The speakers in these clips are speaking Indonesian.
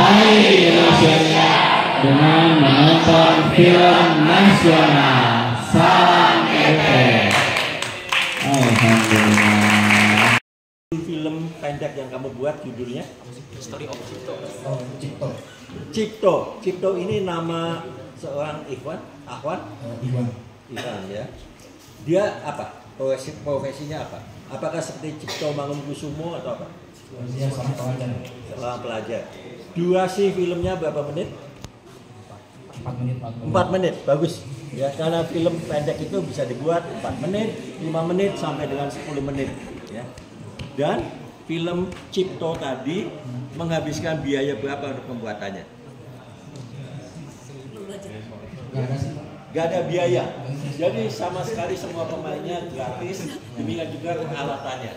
Hari Indonesia dengan menonton film nasional. Salam EP. Alhamdulillah. Film pendek yang kamu buat judulnya Story of Cipto. Oh, Cipto. Cipto ini nama seorang Ikhwan, Iwan. Iwan ya. Dia apa? Profesinya apa? Apakah seperti Cipto Mangunkusumo atau apa? Dia seorang pelajar. Seorang pelajar. Durasi filmnya berapa menit? 4 menit. 4 menit, bagus. Ya, karena film pendek itu bisa dibuat 4 menit, 5 menit sampai dengan 10 menit. Ya. Dan film Cipto tadi menghabiskan biaya berapa untuk pembuatannya? Gak ada biaya. Jadi sama sekali semua pemainnya gratis, demikian juga peralatannya.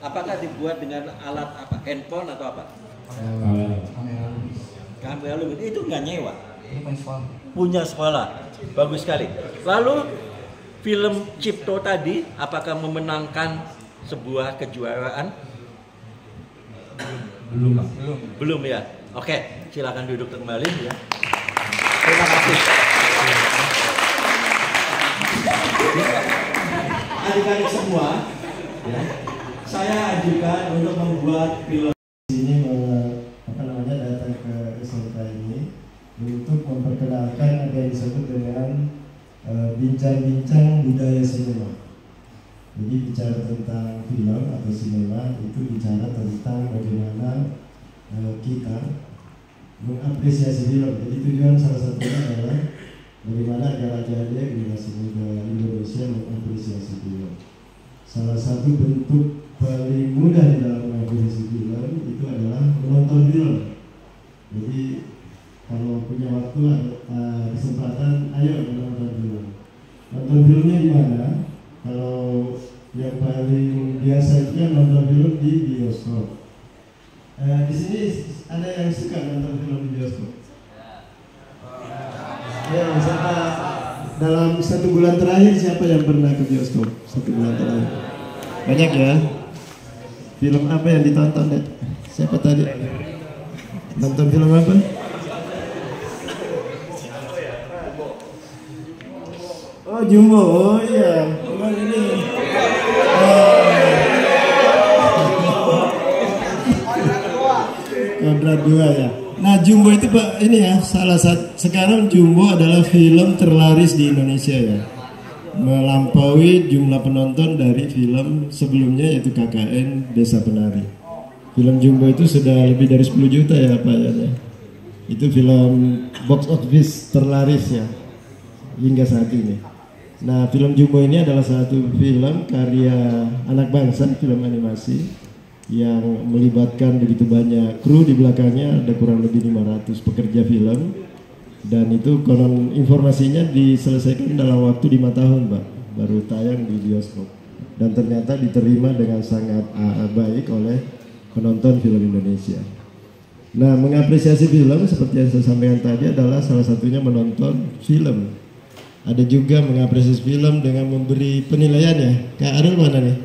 Apakah dibuat dengan alat apa? Handphone atau apa? Kamera lu itu nggak nyewa. Punya sekolah. Bagus sekali. Lalu film Cipto tadi apakah memenangkan sebuah kejuaraan? Belum ya. Oke, silakan duduk kembali ya. Terima kasih. Adik-adik semua, ya, saya ajukan untuk membuat film ini datang ke SMK ini untuk memperkenalkan apa yang disebut dengan bincang-bincang budaya sinema. Jadi bicara tentang film atau sinema itu bicara tentang bagaimana kita mengapresiasi film. Jadi tujuan salah satunya adalah bagaimana adik-adik generasi muda Indonesia mengapresiasi film. Salah satu bentuk paling mudah di dalam mengapresiasi film itu adalah menonton film. Jadi kalau punya waktu kesempatan, ayo menonton film. Nonton filmnya di mana? Kalau yang paling biasa itu kan nonton film di bioskop. Di sini ada yang suka nonton film di bioskop? Ya, siapa dalam 1 bulan terakhir siapa yang pernah ke bioskop 1 bulan terakhir? Banyak ya. Film apa yang ditonton deh? Siapa tadi? Nonton film apa? Oh, Jumbo. Oh iya. Oh, ini. Kodrat 2 ya. Nah, Jumbo itu Pak, ini ya salah satu. Sekarang Jumbo adalah film terlaris di Indonesia ya, melampaui jumlah penonton dari film sebelumnya yaitu KKN Desa Penari. Film Jumbo itu sudah lebih dari 10 juta ya Pak ya. Itu film box office terlaris ya hingga saat ini. Nah, film Jumbo ini adalah satu film karya anak bangsa, film animasi yang melibatkan begitu banyak kru di belakangnya, ada kurang lebih 500 pekerja film, dan itu konon informasinya diselesaikan dalam waktu 5 tahun Pak, baru tayang di bioskop, dan ternyata diterima dengan sangat baik oleh penonton film Indonesia. Nah, mengapresiasi film seperti yang saya sampaikan tadi adalah salah satunya menonton film. Ada juga mengapresiasi film dengan memberi penilaian ya. Kak Arul mana nih?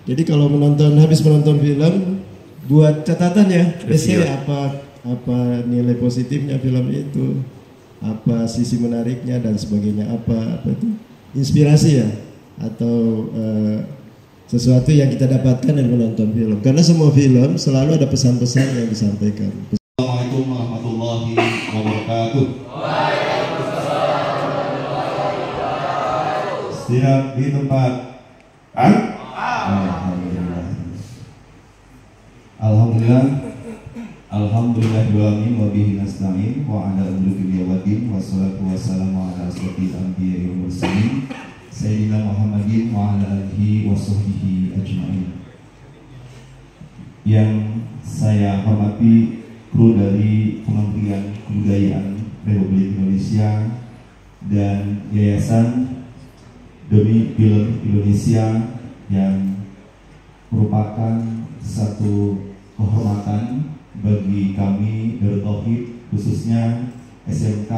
Jadi kalau habis menonton film, buat catatan ya, apa nilai positifnya film itu, apa sisi menariknya dan sebagainya, apa itu inspirasi ya, atau sesuatu yang kita dapatkan dari menonton film. Karena semua film selalu ada pesan-pesan yang disampaikan. Assalamualaikum warahmatullahi wabarakatuh. Siap di tempat. Alhamdulillah wa bihi nasta'in wa ala umri waddin wassalatu wassalamu ala asyrofil anbiya'i wal mursalin sayyidina Muhammadin wa ala alihi wa sahbihi ajma'in. Yang saya hormati kru dari Kementerian Kebudayaan Republik Indonesia dan Yayasan Demi Film Indonesia yang merupakan satu kehormatan bagi kami Darut Tauhid, khususnya SMK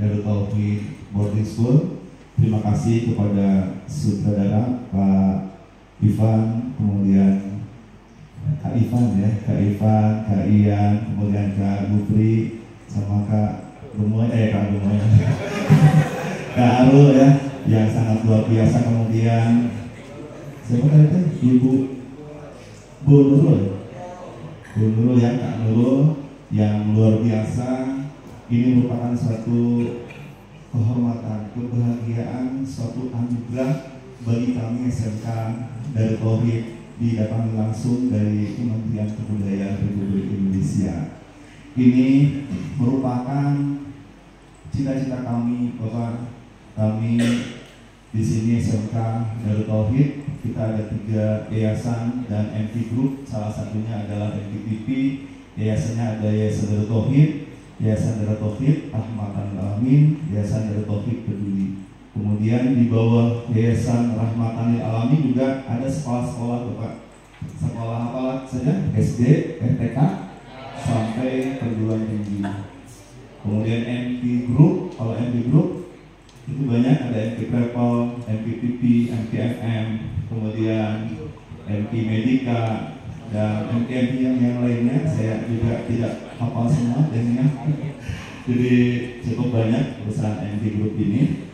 Darut Tauhid Boarding School. Terima kasih kepada sutradara Pak Ivan, kemudian Kak Ivan ya, Kak Ivan, Kak Ian, kemudian Kak Gufri, sama Kak Gemoy, Kak Arul ya, yang sangat luar biasa. Kemudian siapa tadi tuh? Ibu Bu Nurul ya, Kak Nurul yang luar biasa. Ini merupakan suatu kehormatan, kebahagiaan, suatu anugerah bagi kami SMK Darut Tauhid didatangkan langsung dari Kementerian Kebudayaan Republik Indonesia. Ini merupakan cita-cita kami, Bapak. Kami di sini SMK Darut Tauhid, kita ada 3 yayasan dan MP Group. Salah satunya adalah MPPP, yayasannya ada Yayasan Darut Tauhid, Yayasan Darut Tauhid Rahmatan Alamin, Yayasan Darut Tauhid Peduli. Kemudian di bawah Yayasan Rahmatan Alamin juga ada sekolah-sekolah, Bapak. Sekolah apa saja? SD, RTK, sampai perguruan tinggi. Kemudian MP Group, kalau MP Group itu banyak, ada MP Travel, MPPP, MPFM, kemudian MP Medika, dan MP yang lainnya saya juga tidak hafal semua dan jadi cukup banyak perusahaan MP Group ini.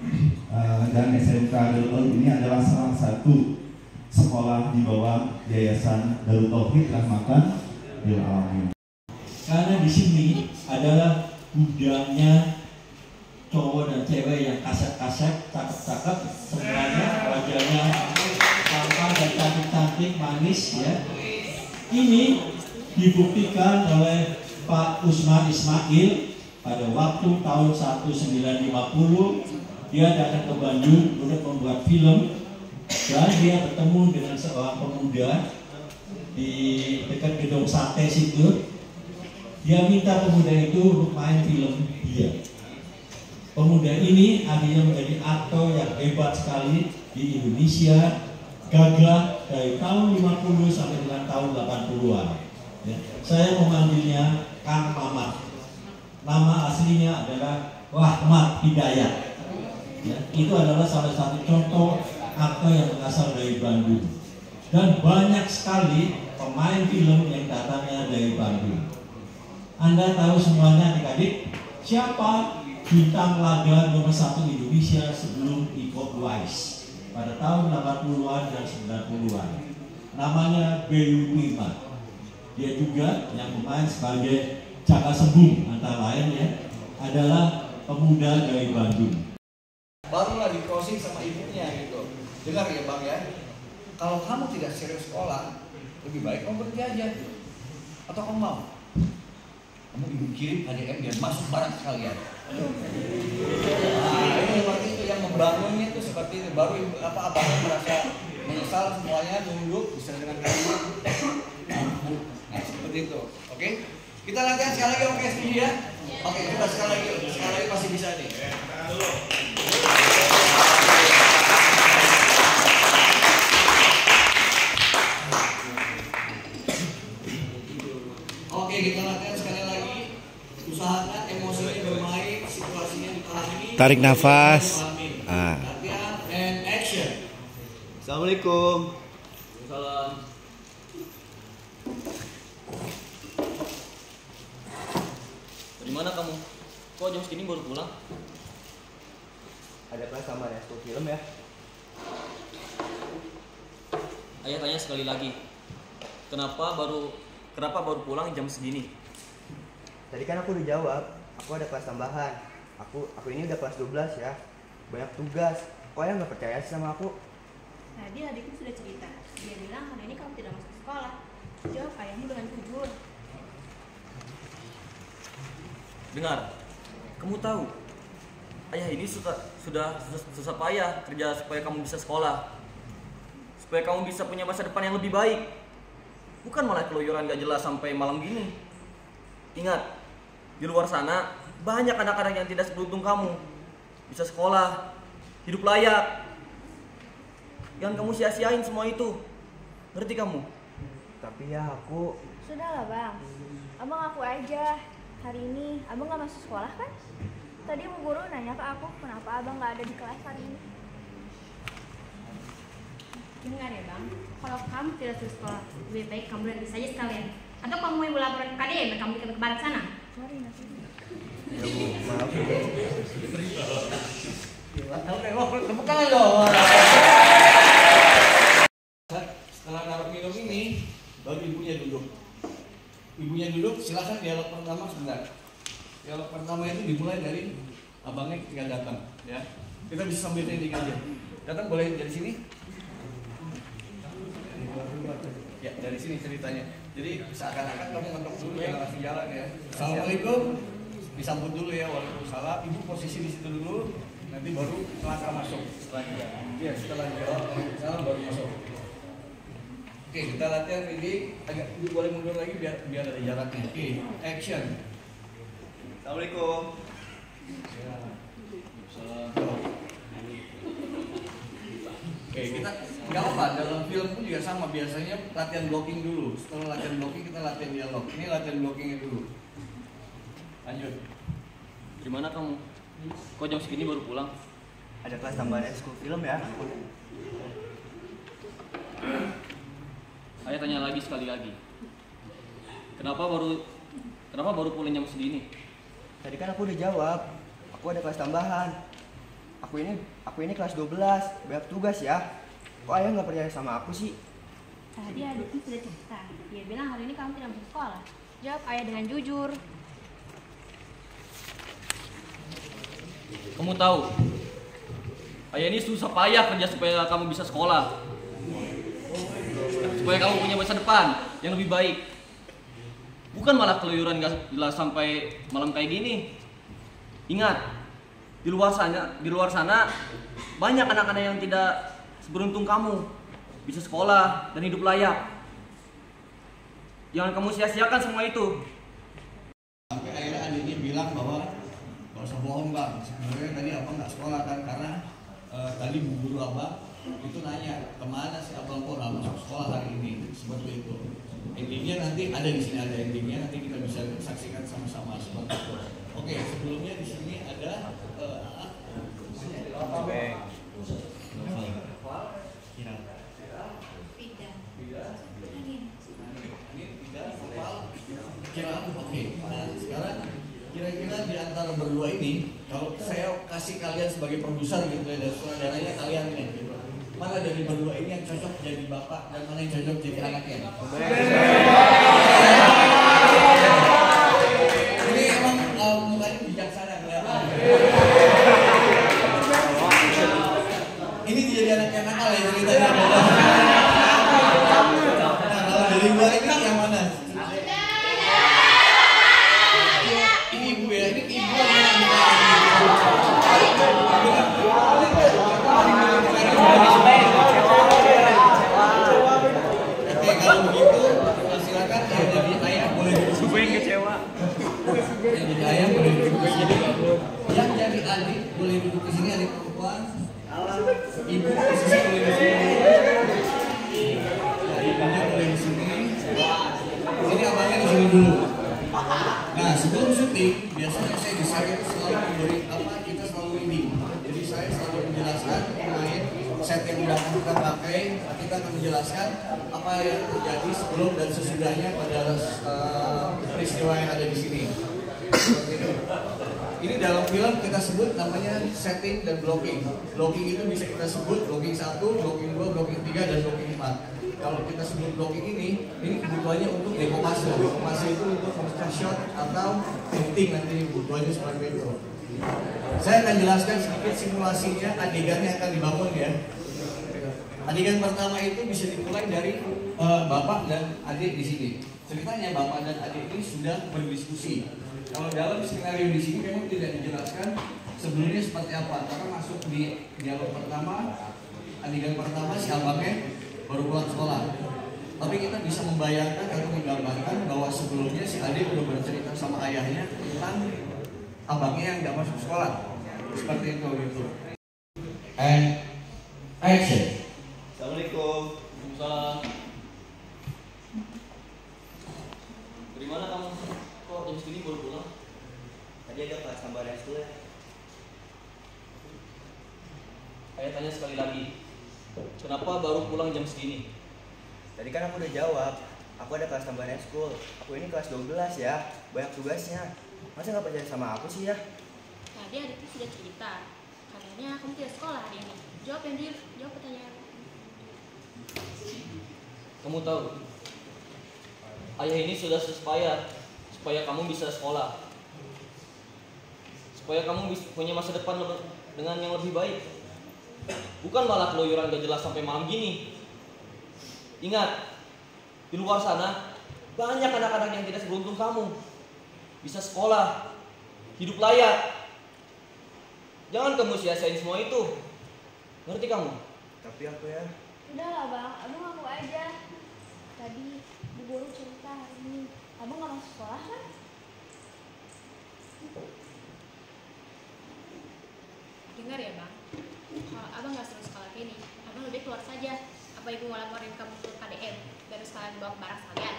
Dan SMK Darut Tauhid ini adalah salah satu sekolah di bawah Yayasan Darut Tauhid Rahmatan lil Alamin. Karena di sini adalah gudangnya cowok dan cewek yang kasep-kasep, cakep-cakep, semuanya wajahnya tampan dan cantik-cantik, manis ya. Ini dibuktikan oleh Pak Usman Ismail pada waktu tahun 1950. Dia datang ke Bandung untuk membuat film dan dia bertemu dengan seorang pemuda di dekat gedung sate situ. Dia minta pemuda itu untuk main film dia. Pemuda ini akhirnya menjadi aktor yang hebat sekali di Indonesia, gagah dari tahun 50 sampai dengan tahun 80-an. Ya. Saya memanggilnya Kang Mamat. Nama aslinya adalah Rahmat Hidayat. Ya, itu adalah salah satu contoh aktor yang berasal dari Bandung. Dan banyak sekali pemain film yang datangnya dari Bandung. Anda tahu semuanya adik-adik, siapa bintang laga nomor 1 Indonesia sebelum Iko Uwais pada tahun 80-an dan 90-an? Namanya Bayu Prima. Dia juga yang bermain sebagai Jaka Sembung, antara lain ya, adalah pemuda dari Bandung. Barulah di crossing sama ibunya gitu. Dengar ya Bang ya, kalau kamu tidak serius sekolah, lebih baik kamu berhenti aja. Atau kamu mau? Kamu ibu kirim ADM biar masuk barang sekalian. Nah, ini seperti itu yang membangunnya itu seperti itu. Baru abangnya merasa menyesal semuanya, nunduk bisa dengan kalimat. Nah, seperti itu. Oke? Kita latihan sekali lagi, oke setuju ya? Oke, kita sekali lagi pasti bisa nih. Oke, kita latihan sekali lagi. Usahakan emosinya bermain, situasinya dipahami. Tarik nafas. Latihan and action. Assalamualaikum. Salam. Dari mana kamu? Kok jam segini baru pulang? Ada kelas sama ya, school film ya. Ayah tanya sekali lagi. Kenapa baru pulang jam segini? Tadi kan aku udah jawab, aku ada kelas tambahan. Aku ini udah kelas 12 ya. Banyak tugas. Kok ayah nggak percaya sih sama aku? Tadi adikku sudah cerita. Dia bilang hari ini kamu tidak masuk sekolah. Jawab ayahmu dengan jujur. Dengar, kamu tahu ayah ini sudah susah payah kerja supaya kamu bisa sekolah, supaya kamu bisa punya masa depan yang lebih baik, bukan malah keluyuran gak jelas sampai malam gini. Ingat, di luar sana banyak anak-anak yang tidak seberuntung kamu, bisa sekolah, hidup layak. Jangan kamu sia-siain semua itu, ngerti kamu? Tapi ya aku... Sudahlah bang, abang aku aja. Hari ini abang gak masuk sekolah kan? Tadi Bu Guru nanya ke aku kenapa abang gak ada di kelas hari ini. Dengar ya bang, kalau kamu tidak suka sekolah, lebih baik kamu berhenti saja sekalian. Atau kamu mau laporan ke KDM, kamu ke barat sana. Ya Bu, maaf ya Bu. Oke, wah, tepuk tangan dong. Setelah naruh minum ini, baru ibunya duduk. Ibunya duduk, silakan dialog pertama sebentar. Dialog pertama itu dimulai dari abangnya ketika datang, ya. Kita bisa sambil training aja. Datang boleh dari sini? Ya, dari sini ceritanya. Jadi seakan-akan kamu ngetok dulu, jangan langsung jalan ya. Assalamualaikum. Disambut dulu ya, waalaikumsalam. Ibu posisi di situ dulu, nanti baru selangkah masuk. Iya, setelah jawab waalaikumsalam baru masuk. Oke, kita latihan ini agak boleh mundur lagi biar ada jaraknya. Oke, action. Assalamualaikum. Oke, kita nggak apa dalam film pun juga sama, biasanya latihan blocking dulu. Setelah latihan blocking kita latihan dialog. Ini latihan blockingnya dulu. Lanjut. Gimana kamu? Kok jam segini baru pulang? Ada kelas tambahan school film ya? Ayah tanya lagi sekali lagi. Kenapa baru pulang jam segini? Tadi kan aku udah jawab. Aku ada kelas tambahan. Aku ini kelas 12, banyak tugas ya. Kok ayah nggak percaya sama aku sih? Tadi adiknya sudah cerita, dia bilang hari ini kamu tidak masuk sekolah. Jawab ayah dengan jujur. Kamu tahu, ayah ini susah payah kerja supaya kamu bisa sekolah, supaya kamu punya masa depan yang lebih baik. Bukan malah keluyuran gak jelas sampai malam kayak gini. Ingat, di luar sana banyak anak-anak yang tidak seberuntung kamu bisa sekolah dan hidup layak. Jangan kamu sia-siakan semua itu. Sampai akhirnya adiknya bilang bahwa gak usah bohong bang, sebenarnya tadi abang nggak sekolah kan karena tadi bu guru abang itu nanya kemana si abang kok nggak masuk sekolah hari ini, seperti itu. Endingnya nanti ada di sini, ada endingnya, nanti kita bisa saksikan sama-sama seperti itu. Oke, sebelumnya di sini ada Oke, nah sekarang kira-kira di antara berdua ini, kalau saya kasih kalian sebagai produser gitu ya, dan saudaranya kalian nih, gitu. Mana dari berdua ini yang cocok jadi bapak dan mana yang cocok jadi anaknya? Ini emang mukanya bijaksana kelihatan. Ini jadi anaknya nakal ya ceritanya. Nah kalau dari dua ini yang mana? Ini ibu ya, ini ibu Oke, kalau begitu silakan yang jadi ayah boleh duduk. Gue yang kecewa. Yang jadi ayah boleh duduk di sini. Yang jadi adik boleh duduk di sini, adik perempuan. Ibu posisi boleh di sini. Ibunya boleh di sini. Ini abangnya di sini dulu. Nah sebelum syuting biasanya saya di saya selalu memberi kita selalu ini. Jadi saya selalu menjelaskan mengenai set yang sudah kita pakai. Kita akan menjelaskan apa yang terjadi sebelum dan sesudahnya pada peristiwa yang ada di sini. Seperti itu. Ini dalam film kita sebut namanya setting dan blocking. Blocking itu bisa kita sebut blocking 1, blocking 2, blocking 3, dan blocking 4. Kalau kita sebut blocking ini kebutuhannya untuk dekopase. Dekopase itu untuk memecah shot atau editing nanti kebutuhannya seperti itu. Saya akan jelaskan sedikit simulasinya, adegan yang akan dibangun ya. Adegan pertama itu bisa dimulai dari bapak dan adik di sini. Ceritanya bapak dan adik ini sudah berdiskusi. Kalau dalam skenario di sini memang tidak dijelaskan sebelumnya seperti apa. Karena masuk di dialog pertama, adegan pertama si abangnya baru pulang sekolah. Tapi kita bisa membayangkan atau menggambarkan bahwa sebelumnya si adik udah bercerita sama ayahnya tentang abangnya yang nggak masuk sekolah. Seperti itu gitu. And action. Assalamualaikum. Waalaikumsalam. Dari mana kamu? Kok jam segini baru pulang? Tadi ada kelas tambahan school ya? Ayah tanya sekali lagi. Kenapa baru pulang jam segini? Tadi kan aku udah jawab. Aku ada kelas tambahan ekskul. Aku ini kelas 12 ya. Banyak tugasnya. Masa nggak percaya sama aku sih ya? Tadi adikku sudah cerita. Katanya kamu tidak sekolah hari ini. Jawab yang dia, jawab pertanyaan. Kamu tahu, ayah ini sudah supaya kamu bisa sekolah, supaya kamu bisa punya masa depan dengan yang lebih baik. Bukan malah keluyuran gak jelas sampai malam gini. Ingat, di luar sana banyak anak-anak yang tidak seberuntung kamu, bisa sekolah, hidup layak. Jangan kamu sia-siain semua itu. Ngerti kamu? Tapi aku ya. Udahlah bang, abang ngaku aja. Tadi Bu Guru cerita hari ini abang gak masuk sekolah kan? Dengar ya bang, kalau abang nggak seru sekolah ini, abang lebih keluar saja. Apa ibu mau laporin kamu ke KDM? Biar sekalian bawa barang sekalian.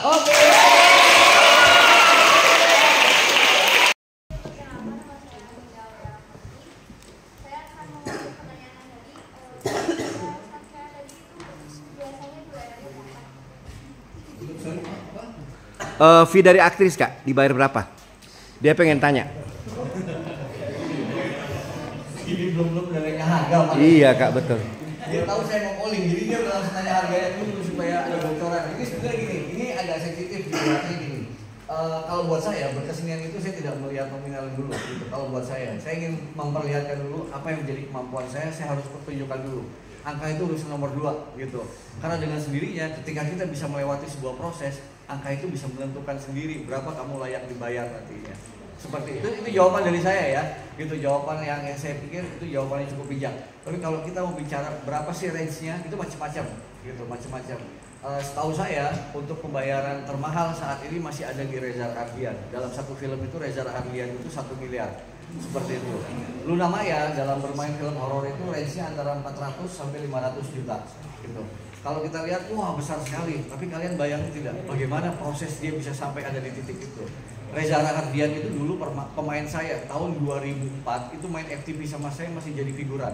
Oke. Fee dari aktris kak, dibayar berapa? Dia pengen tanya. Ini belum nanya harga. Iya kak, betul. Dia tahu saya mau calling, jadi dia udah langsung tanya harganya dulu supaya ada bocoran. Ini sebenarnya gini, ini agak sensitif artinya gini. Kalau buat saya berkesenian itu saya tidak melihat nominal dulu. Gitu. Kalau buat saya ingin memperlihatkan dulu apa yang menjadi kemampuan saya harus pertunjukkan dulu. Angka itu harus nomor 2 gitu. Karena dengan sendirinya ketika kita bisa melewati sebuah proses, angka itu bisa menentukan sendiri berapa kamu layak dibayar nantinya. Seperti itu jawaban dari saya ya. Itu jawaban yang saya pikir itu jawabannya cukup bijak. Tapi kalau kita mau bicara berapa sih range-nya, itu macam-macam gitu, macam-macam. Setahu saya untuk pembayaran termahal saat ini masih ada di Reza Ardian. Dalam satu film itu Reza Ardian itu 1 miliar. Seperti itu. Luna Maya dalam bermain film horor itu range-nya antara 400 sampai 500 juta gitu. Kalau kita lihat, wah besar sekali. Tapi kalian bayangin tidak bagaimana proses dia bisa sampai ada di titik itu. Reza Ardian itu dulu pemain saya tahun 2004 itu main FTV sama saya masih jadi figuran.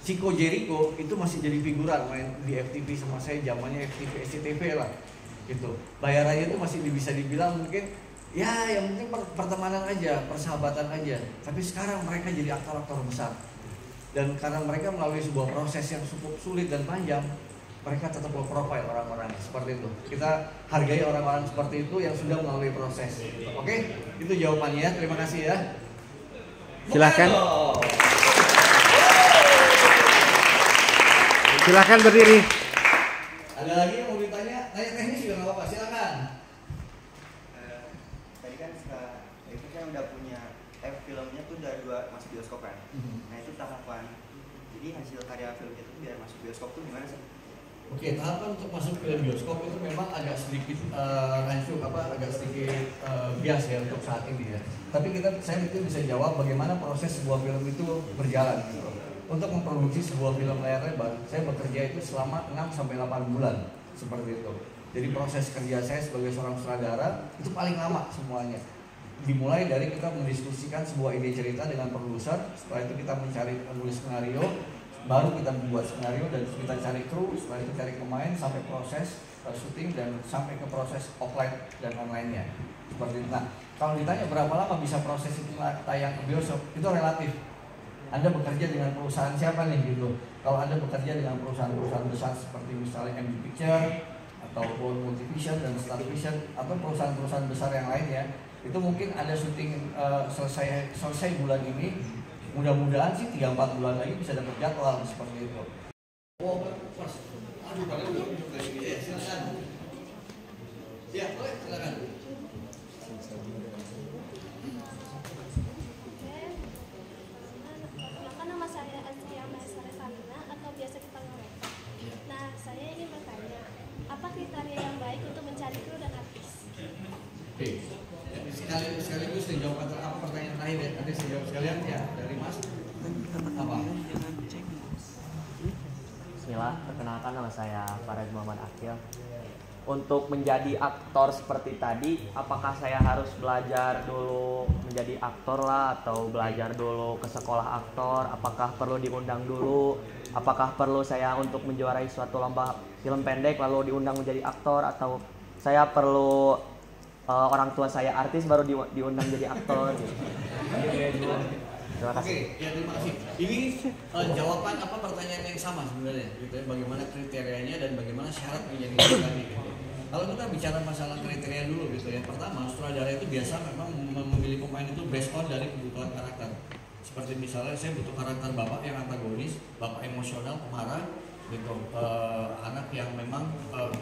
Chico Jericho itu masih jadi figuran main di FTV sama saya zamannya FTV SCTV lah gitu. Bayarannya itu masih bisa dibilang mungkin ya yang penting pertemanan aja, persahabatan aja. Tapi sekarang mereka jadi aktor-aktor besar. Dan karena mereka melalui sebuah proses yang cukup sulit dan panjang, mereka tetap low profile orang-orang seperti itu. Kita hargai orang-orang seperti itu yang sudah melalui proses. Oke? Itu jawabannya ya. Terima kasih ya. Silakan. Silakan berdiri. Ada lagi yang mau ditanya? Tanya teknis juga nggak apa-apa. Silakan. Tadi kan itu kan udah punya filmnya tuh udah 2 masuk bioskop kan. Nah itu tahapan. Jadi hasil karya film itu biar masuk bioskop tuh gimana sih? Oke, tahapan untuk masuk film bioskop itu memang agak sedikit agak sedikit bias ya untuk saat ini ya. Tapi saya itu bisa jawab bagaimana proses sebuah film itu berjalan gitu. Untuk memproduksi sebuah film layar lebar, saya bekerja itu selama 6 sampai 8 bulan seperti itu. Jadi proses kerja saya sebagai seorang sutradara itu paling lama semuanya. Dimulai dari kita mendiskusikan sebuah ide cerita dengan produser, setelah itu kita menulis skenario, baru kita membuat skenario dan kita cari kru, setelah itu cari pemain sampai proses syuting dan sampai ke proses offline dan online-nya. Seperti itu. Nah, kalau ditanya berapa lama bisa proses itu tayang ke bioskop, itu relatif. Anda bekerja dengan perusahaan siapa nih gitu. Kalau Anda bekerja dengan perusahaan-perusahaan besar seperti misalnya MD Picture ataupun Multivision dan Starvision atau perusahaan-perusahaan besar yang lainnya, itu mungkin ada syuting selesai bulan ini. Mudah-mudahan sih 3-4 bulan lagi bisa dapat jadwal seperti itu. Oh, pas. Aduh, padahal belum juga sini. Silakan. Ya, boleh, silakan. Perkenalkan nama saya Azria Maesara Salina atau biasa dipanggil Reka. Nah, saya ingin bertanya, apa kriteria yang baik untuk mencari kru dan artis? Oke. Sekaligus dijawab apa pertanyaan terakhir ya. Nanti saya jawab sekalian ya dari Mas. Apa? Bismillah, perkenalkan nama saya Farad Muhammad Akil. untuk menjadi aktor seperti tadi, apakah saya harus belajar dulu menjadi aktor lah, atau belajar dulu ke sekolah aktor? Apakah perlu diundang dulu? Apakah perlu saya untuk menjuarai suatu lomba film pendek lalu diundang menjadi aktor? Atau saya perlu orang tua saya artis baru diundang jadi aktor gitu? Terima kasih. Oke, ya terima kasih. Ini jawaban apa pertanyaan yang sama sebenarnya, gitu ya. Bagaimana kriterianya dan bagaimana syarat menjadi tadi. Gitu. Kalau kita bicara masalah kriteria dulu, gitu ya. Pertama, sutradara itu biasa memang memilih pemain itu based on dari kebutuhan karakter. Seperti misalnya saya butuh karakter bapak yang antagonis, bapak emosional, pemarah, gitu. Anak yang memang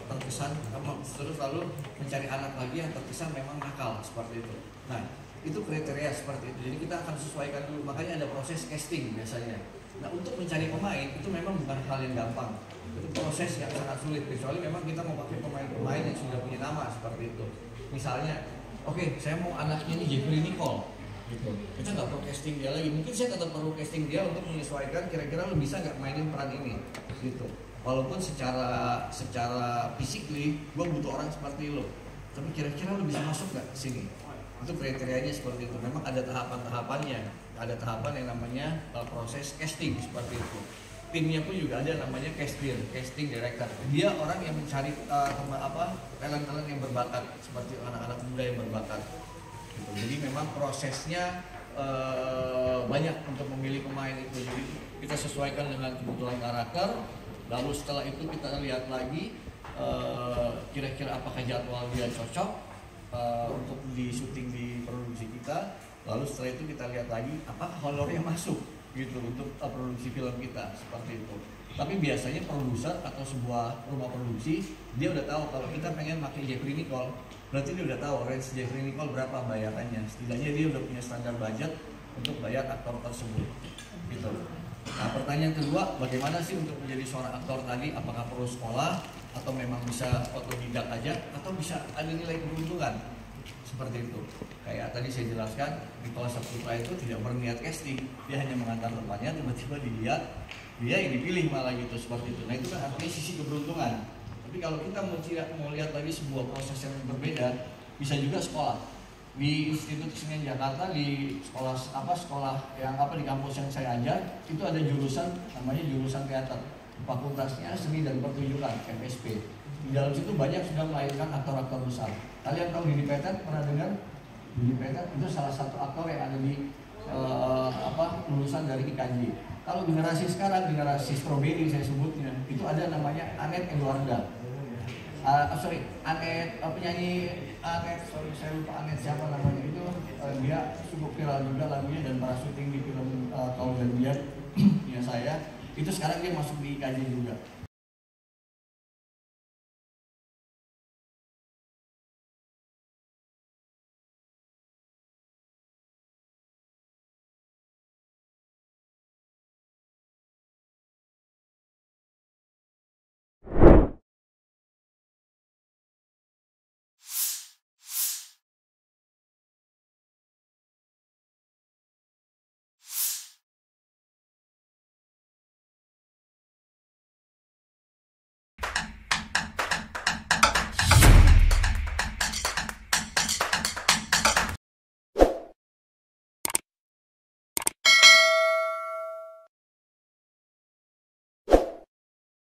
terkesan, terus lalu mencari anak lagi yang terkesan memang nakal, seperti itu. Nah, itu kriteria seperti itu. Jadi kita akan sesuaikan dulu. Makanya ada proses casting biasanya. Nah, untuk mencari pemain itu memang bukan hal yang gampang. Itu proses yang sangat sulit. Kecuali memang kita mau pakai pemain-pemain yang sudah punya nama seperti itu. Misalnya, oke, saya mau anaknya ini Jeffrey Nicole. Gitu. Kita nggak perlu casting dia lagi. Mungkin saya tetap perlu casting dia untuk menyesuaikan kira-kira lo bisa nggak mainin peran ini. Gitu. Walaupun secara physically gue butuh orang seperti lo. Tapi kira-kira lo bisa masuk nggak ke sini? Itu kriterianya seperti itu. Memang ada tahapan-tahapannya, ada tahapan yang namanya proses casting seperti itu. Timnya pun juga ada namanya casting director. Dia orang yang mencari talent-talent yang berbakat, seperti anak-anak muda yang berbakat. Gitu. Jadi memang prosesnya banyak untuk memilih pemain itu. Jadi kita sesuaikan dengan kebutuhan karakter. Lalu setelah itu kita lihat lagi kira-kira apakah jadwal dia cocok untuk di syuting di produksi kita. Lalu setelah itu kita lihat lagi apakah honornya masuk gitu untuk produksi film kita, seperti itu. Tapi biasanya produser atau sebuah rumah produksi dia udah tahu kalau kita pengen pakai Jeffrey Nicole, berarti dia udah tahu range Jeffrey Nicole berapa bayarannya. Setidaknya dia udah punya standar budget untuk bayar aktor tersebut gitu. Nah, pertanyaan kedua, bagaimana sih untuk menjadi seorang aktor tadi? Apakah perlu sekolah atau memang bisa otodidak aja atau bisa ada nilai keberuntungan? Seperti itu. Kayak tadi saya jelaskan, Nicholas Saputra itu tidak berniat casting, dia hanya mengantar temannya, tiba-tiba dilihat dia yang dipilih malah gitu, seperti itu. Nah, itu kan artinya sisi keberuntungan. Tapi kalau kita mau lihat lagi sebuah proses yang berbeda, bisa juga sekolah. Di Institut Kesenian Jakarta, di sekolah yang di kampus yang saya ajar, itu ada jurusan namanya jurusan teater. Fakultasnya Seni dan Pertunjukan, FSP. Di dalam situ banyak sudah melahirkan aktor-aktor besar. Kalian tahu Didi Petet, pernah dengar? Didi Petet itu salah satu aktor yang ada di lulusan dari IKJ. Kalau generasi sekarang, generasi strawberry saya sebutnya, itu ada namanya Anet Edwarda. Penyanyi Anet, saya lupa Anet siapa namanya itu, dia cukup viral juga lagunya dan para syuting di film Kau dan Dia punya saya. Itu sekarang dia masuk di IKJ juga.